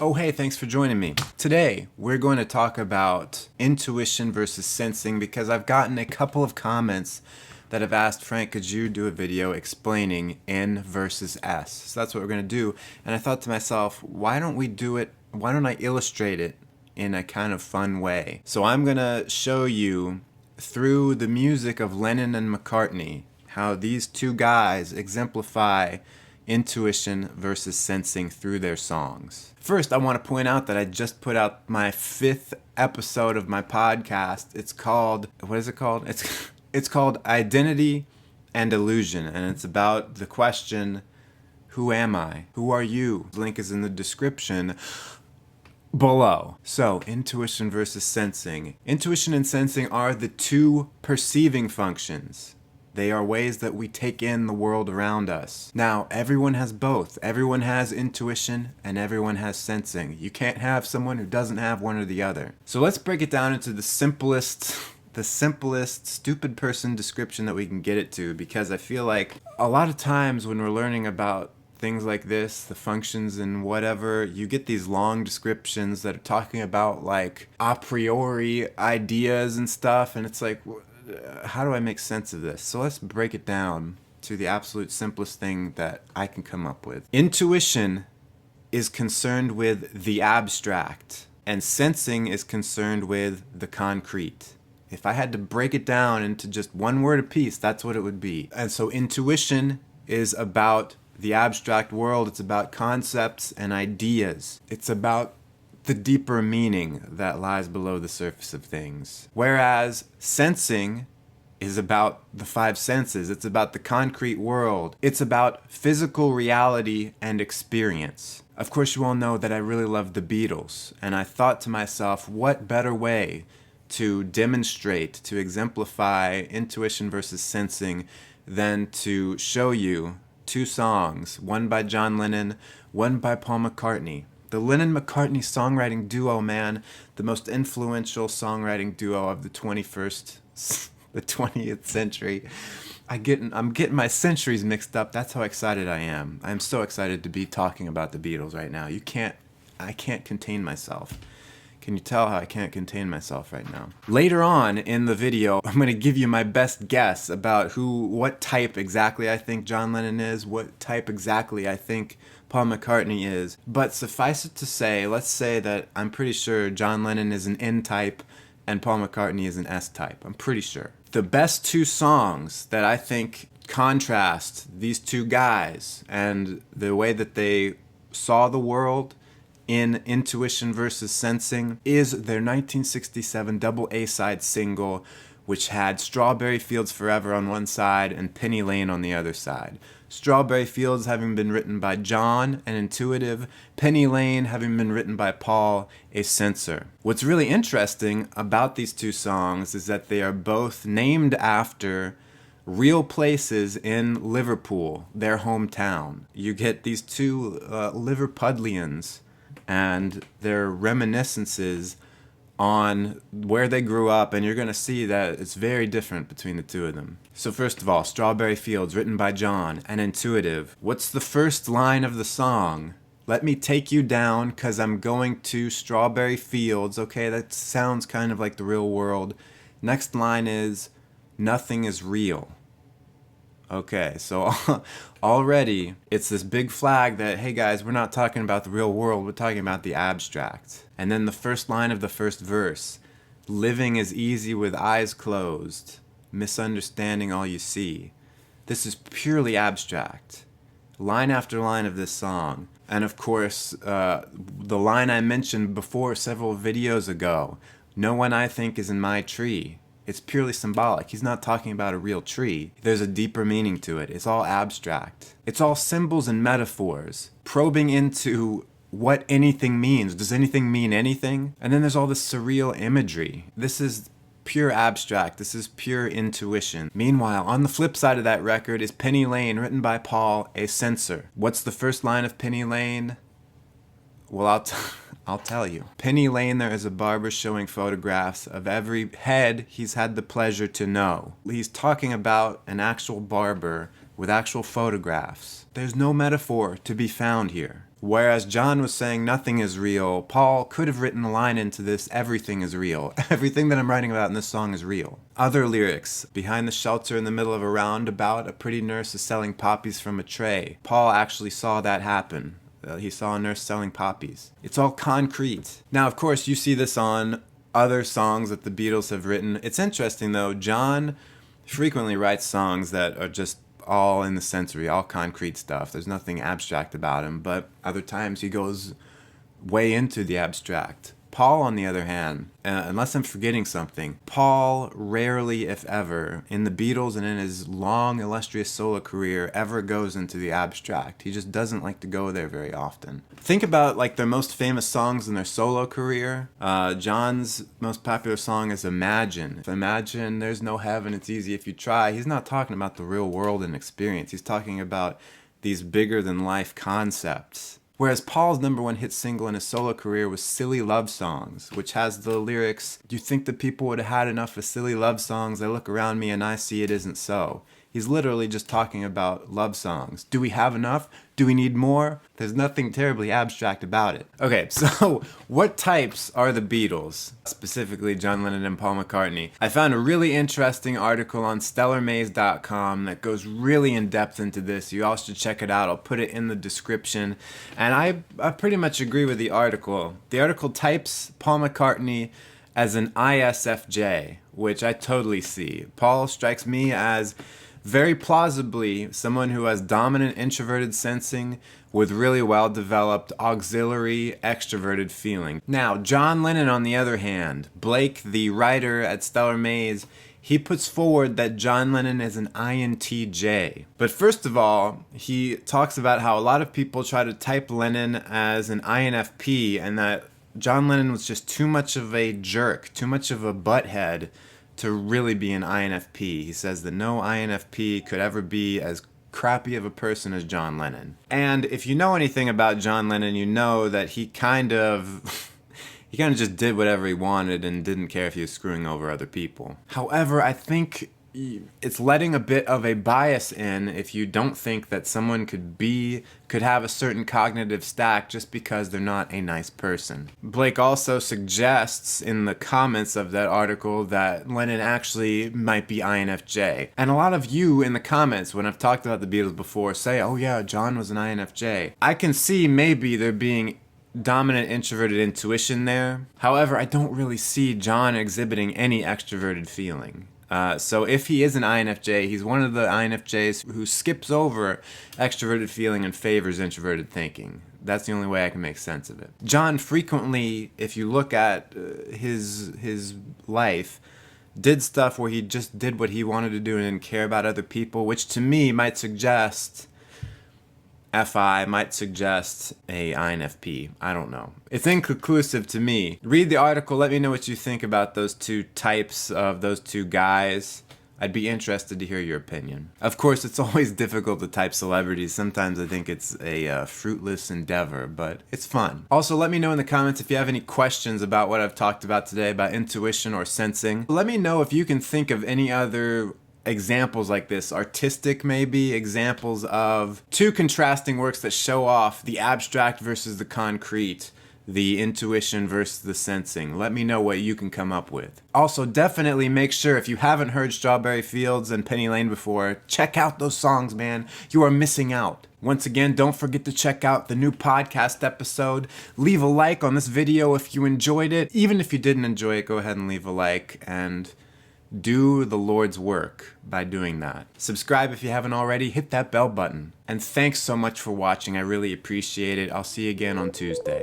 Oh hey, thanks for joining me. Today, we're going to talk about intuition versus sensing because I've gotten a couple of comments that have asked, Frank, could you do a video explaining N versus S? So that's what we're going to do. And I thought to myself, why don't I illustrate it in a kind of fun way? So I'm going to show you through the music of Lennon and McCartney how these two guys exemplify intuition versus sensing through their songs. First, I want to point out that I just put out my 5th episode of my podcast. It's called, what is it called? It's called Identity and Illusion, and it's about the question, who am I? Who are you? The link is in the description below. So, intuition versus sensing. Intuition and sensing are the two perceiving functions. They are ways that we take in the world around us. Now, everyone has both. Everyone has intuition and everyone has sensing. You can't have someone who doesn't have one or the other. So let's break it down into the simplest stupid person description that we can get it to, because I feel like a lot of times when we're learning about things like this, the functions and whatever, you get these long descriptions that are talking about like a priori ideas and stuff, and it's like, how do I make sense of this? So let's break it down to the absolute simplest thing that I can come up with. Intuition is concerned with the abstract, and sensing is concerned with the concrete. If I had to break it down into just one word apiece, that's what it would be. And so intuition is about the abstract world. It's about concepts and ideas. It's about the deeper meaning that lies below the surface of things. Whereas sensing is about the 5 senses. It's about the concrete world. It's about physical reality and experience. Of course, you all know that I really love the Beatles, and I thought to myself, what better way to demonstrate, to exemplify intuition versus sensing than to show you 2 songs, one by John Lennon, one by Paul McCartney. The Lennon-McCartney songwriting duo, man, the most influential songwriting duo of the 20th century. I'm getting my centuries mixed up. That's how excited I am. I'm so excited to be talking about the Beatles right now. I can't contain myself. Can you tell how I can't contain myself right now? Later on in the video, I'm going to give you my best guess about what type exactly I think John Lennon is, what type exactly I think Paul McCartney is. But suffice it to say, let's say that I'm pretty sure John Lennon is an N type and Paul McCartney is an S type. I'm pretty sure. The best 2 songs that I think contrast these 2 guys and the way that they saw the world in intuition versus sensing is their 1967 double A-side single, which had Strawberry Fields Forever on one side and Penny Lane on the other side. Strawberry Fields having been written by John, an intuitive, Penny Lane having been written by Paul, a sensor. What's really interesting about these 2 songs is that they are both named after real places in Liverpool, their hometown. You get these 2 Liverpudlians and their reminiscences on where they grew up, and you're going to see that it's very different between the 2 of them. So first of all, Strawberry Fields, written by John, and intuitive. What's the first line of the song? Let me take you down, 'cause I'm going to Strawberry Fields. Okay, that sounds kind of like the real world. Next line is, nothing is real. Okay, so already it's this big flag that, hey guys, we're not talking about the real world, we're talking about the abstract. And then the first line of the first verse, living is easy with eyes closed, misunderstanding all you see. This is purely abstract. Line after line of this song. And of course, the line I mentioned before several videos ago, no one I think is in my tree. It's purely symbolic. He's not talking about a real tree. There's a deeper meaning to it. It's all abstract. It's all symbols and metaphors, probing into what anything means. Does anything mean anything? And then there's all this surreal imagery. This is pure abstract. This is pure intuition. Meanwhile, on the flip side of that record is Penny Lane, written by Paul, a censor. What's the first line of Penny Lane? Well, I'll tell you. Penny Lane, there is a barber showing photographs of every head he's had the pleasure to know. He's talking about an actual barber with actual photographs. There's no metaphor to be found here. Whereas John was saying nothing is real, Paul could have written a line into this, everything is real. Everything that I'm writing about in this song is real. Other lyrics, behind the shelter in the middle of a roundabout, a pretty nurse is selling poppies from a tray. Paul actually saw that happen. He saw a nurse selling poppies. It's all concrete. Now, of course, you see this on other songs that the Beatles have written. It's interesting, though. John frequently writes songs that are just all in the sensory, all concrete stuff. There's nothing abstract about him, but other times he goes way into the abstract. Paul, on the other hand, unless I'm forgetting something, Paul rarely, if ever, in the Beatles and in his long, illustrious solo career, ever goes into the abstract. He just doesn't like to go there very often. Think about like their most famous songs in their solo career. John's most popular song is Imagine. Imagine there's no heaven, it's easy if you try. He's not talking about the real world and experience. He's talking about these bigger than life concepts. Whereas Paul's #1 hit single in his solo career was Silly Love Songs, which has the lyrics, "Do you think that people would have had enough of silly love songs? I look around me and I see it isn't so." He's literally just talking about love songs. Do we have enough? Do we need more? There's nothing terribly abstract about it. Okay, so what types are the Beatles? Specifically John Lennon and Paul McCartney. I found a really interesting article on stellarmaze.com that goes really in depth into this. You all should check it out. I'll put it in the description. And I pretty much agree with the article. The article types Paul McCartney as an ISFJ, which I totally see. Paul strikes me as very plausibly someone who has dominant introverted sensing with really well-developed auxiliary extroverted feeling. Now, John Lennon, on the other hand, Blake, the writer at Stellar Maze, he puts forward that John Lennon is an INTJ. But first of all, he talks about how a lot of people try to type Lennon as an INFP and that John Lennon was just too much of a jerk, too much of a butthead to really be an INFP. He says that no INFP could ever be as crappy of a person as John Lennon. And if you know anything about John Lennon, you know that he kind of just did whatever he wanted and didn't care if he was screwing over other people. However, I think it's letting a bit of a bias in if you don't think that someone could have a certain cognitive stack just because they're not a nice person. Blake also suggests in the comments of that article that Lennon actually might be INFJ. And a lot of you in the comments, when I've talked about the Beatles before, say, oh yeah, John was an INFJ. I can see maybe there being dominant introverted intuition there. However, I don't really see John exhibiting any extroverted feeling. So if he is an INFJ, he's one of the INFJs who skips over extroverted feeling and favors introverted thinking. That's the only way I can make sense of it. John frequently, if you look at his life, did stuff where he just did what he wanted to do and didn't care about other people, which to me might suggest FI, might suggest a INFP. I don't know. It's inconclusive to me. Read the article. Let me know what you think about those two types of those two guys. I'd be interested to hear your opinion. Of course, it's always difficult to type celebrities. Sometimes I think it's a fruitless endeavor, but it's fun. Also, let me know in the comments if you have any questions about what I've talked about today, about intuition or sensing. Let me know if you can think of any other examples like this, artistic maybe, examples of two contrasting works that show off the abstract versus the concrete, the intuition versus the sensing. Let me know what you can come up with. Also, definitely make sure, if you haven't heard Strawberry Fields and Penny Lane before, check out those songs, man. You are missing out. Once again, don't forget to check out the new podcast episode. Leave a like on this video if you enjoyed it. Even if you didn't enjoy it, go ahead and leave a like and do the Lord's work by doing that. Subscribe if you haven't already, hit that bell button. And thanks so much for watching, I really appreciate it. I'll see you again on Tuesday.